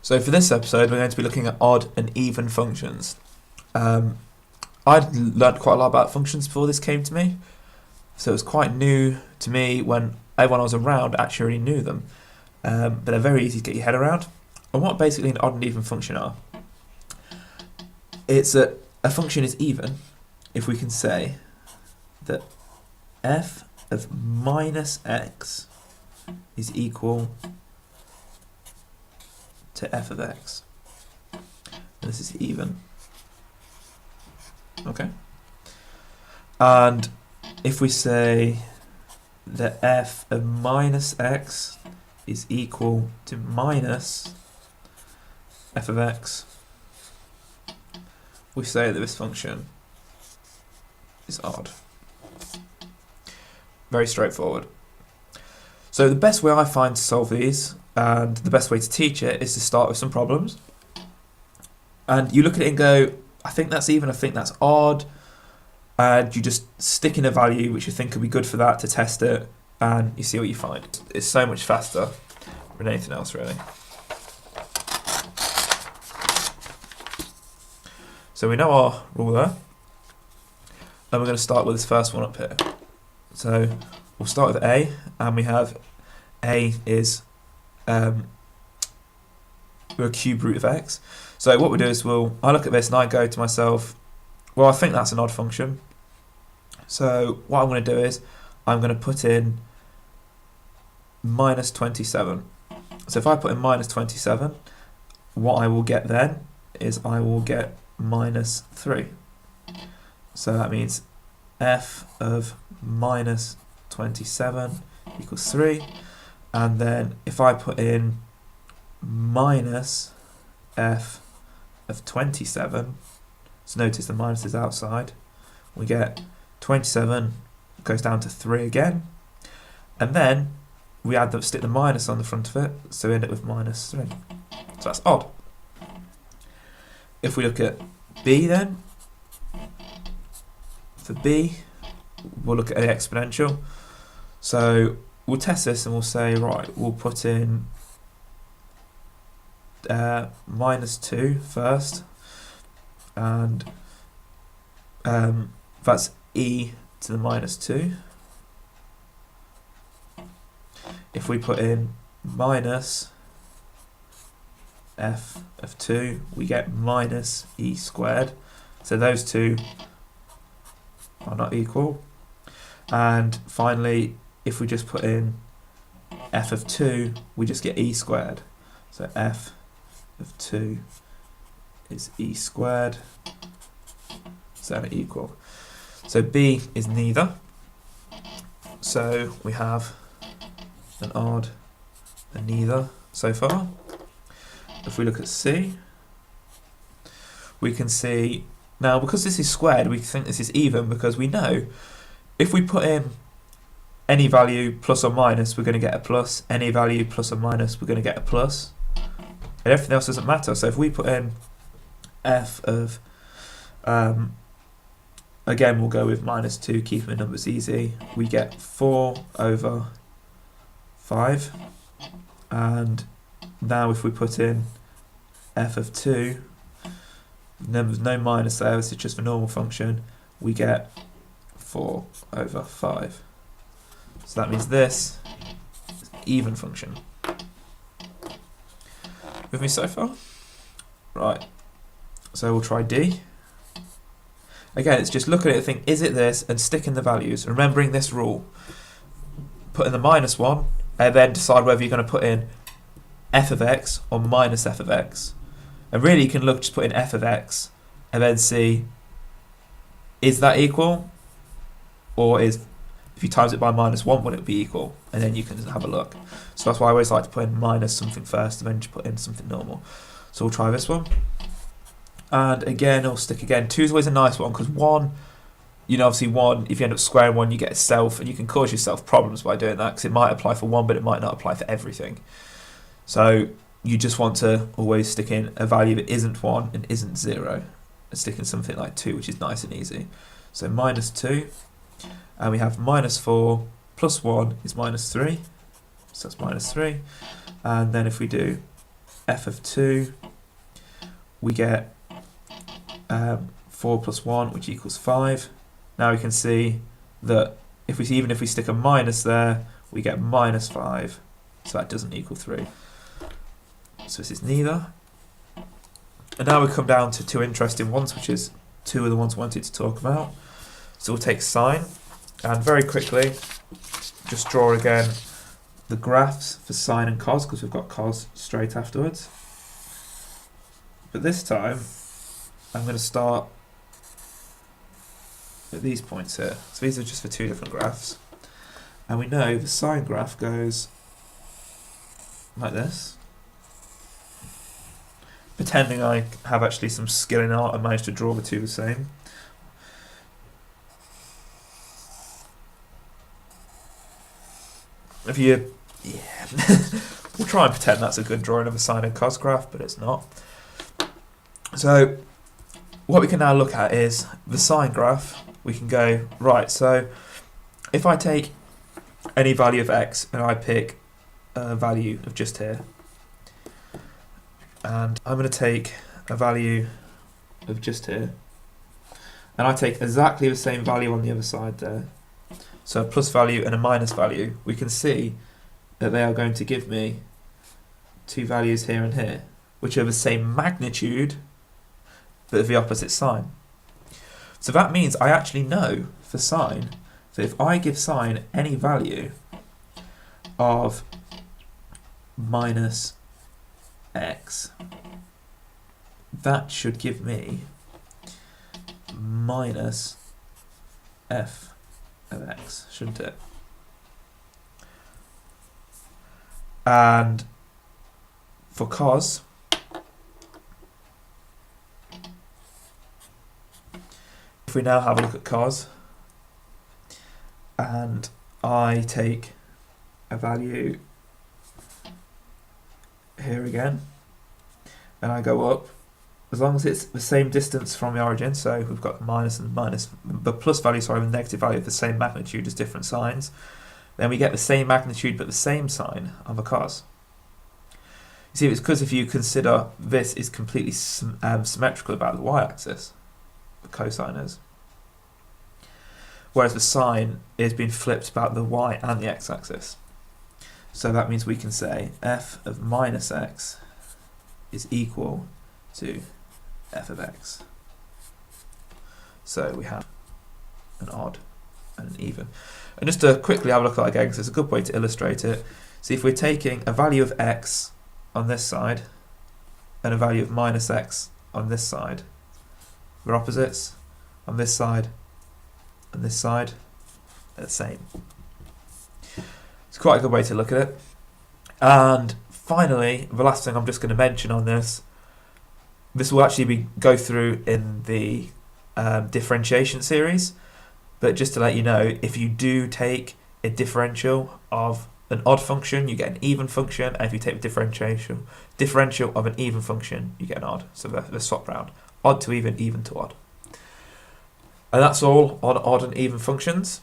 So for this episode, we're going to be looking at odd and even functions. I'd learned quite a lot about functions before this came to me, so it was quite new to me when everyone I was around actually already knew them. But they're very easy to get your head around. And what basically an odd and even function are, it's that a function is even if we can say that f of minus x is equal to f of x. And this is even. Okay. And if we say that f of minus x is equal to minus f of x, we say that this function is odd. Very straightforward. So the best way I find to solve these, and the best way to teach it, is to start with some problems. And you look at it and go, I think that's even, I think that's odd. And you just stick in a value which you think could be good for that to test it, and you see what you find. It's so much faster than anything else, really. So we know our rule there. And we're going to start with this first one up here. So we'll start with a, and we have a is we're a cube root of x. So what we do is I look at this and I go to myself, well, I think that's an odd function. So what I'm going to do is I'm going to put in minus 27. So if I put in minus 27, what I will get then is I will get minus 3. So that means f of minus 27 equals 3. And then if I put in minus f of 27, so notice the minus is outside, we get 27 goes down to 3 again. And then we stick the minus on the front of it, so we end up with minus 3. So that's odd. If we look at b then, for b, we'll look at the exponential. So we'll test this and we'll say, right, we'll put in minus 2 first, and that's e to the minus 2. If we put in minus f of 2, we get minus e squared. So those two are not equal. And finally, if we just put in f of 2, we just get e squared. So f of 2 is e squared. So they're equal. So b is neither. So we have an odd and neither so far. If we look at c, we can see, now because this is squared, we think this is even because we know if we put in any value plus or minus, we're going to get a plus. Any value plus or minus, we're going to get a plus. And everything else doesn't matter. So if we put in f of, again, we'll go with minus 2, keeping the numbers easy. We get 4 over 5. And now if we put in f of 2, there's no minus there, this is just a normal function, we get 4 over 5. So that means this is an even function. With me so far? Right. So we'll try D. Again, it's just look at it and think, is it this? And stick in the values. Remembering this rule. Put in the minus 1, and then decide whether you're going to put in f of x or minus f of x. And really you can look, just put in f of x, and then see, is that equal? Or if you times it by minus 1, would it be equal? And then you can have a look. So that's why I always like to put in minus something first, and then just put in something normal. So we'll try this one. And again, it'll stick again. 2 is always a nice one, because 1, obviously 1, if you end up squaring 1, you get itself, and you can cause yourself problems by doing that, because it might apply for 1, but it might not apply for everything. So you just want to always stick in a value that isn't 1 and isn't 0. And stick in something like 2, which is nice and easy. So minus 2, and we have minus 4 plus 1 is minus 3. So that's minus 3. And then if we do f of 2, we get 4 plus 1, which equals 5. Now we can see that even if we stick a minus there, we get minus 5, so that doesn't equal 3. So this is neither. And now we come down to two interesting ones, which is two of the ones I wanted to talk about. So we'll take sine, and very quickly, just draw again the graphs for sine and cos, because we've got cos straight afterwards. But this time, I'm going to start at these points here. So these are just for two different graphs. And we know the sine graph goes like this. Pretending I have actually some skill in art, I managed to draw the two the same. If you, we'll try and pretend that's a good drawing of a sine and cos graph, but it's not. So what we can now look at is the sine graph. We can go, right, so if I take any value of x and I pick a value of just here, and I'm going to take a value of just here, and I take exactly the same value on the other side there, so a plus value and a minus value, we can see that they are going to give me two values here and here, which are the same magnitude, but of the opposite sign. So that means I actually know for sine that if I give sine any value of minus x, that should give me minus f of x, shouldn't it? And for cos, if we now have a look at cos, and I take a value here again, and I go up, as long as it's the same distance from the origin, so we've got minus and minus, the plus value, sorry, the negative value of the same magnitude as different signs, then we get the same magnitude but the same sign on the cos. You see, it's because if you consider this is completely symmetrical about the y-axis, the cosine is, whereas the sine is being flipped about the y and the x-axis. So that means we can say f of minus x is equal to f of x. So we have an odd and an even. And just to quickly have a look at that again, because it's a good way to illustrate it. See, if we're taking a value of x on this side and a value of minus x on this side, they're opposites. On this side and this side, they're the same. It's quite a good way to look at it. And finally, the last thing I'm just going to mention on this will actually go through in the differentiation series, but just to let you know, if you do take a differential of an odd function, you get an even function, and if you take the differential of an even function, you get an odd. So they're swapped round. Odd to even to odd. And that's all on odd and even functions.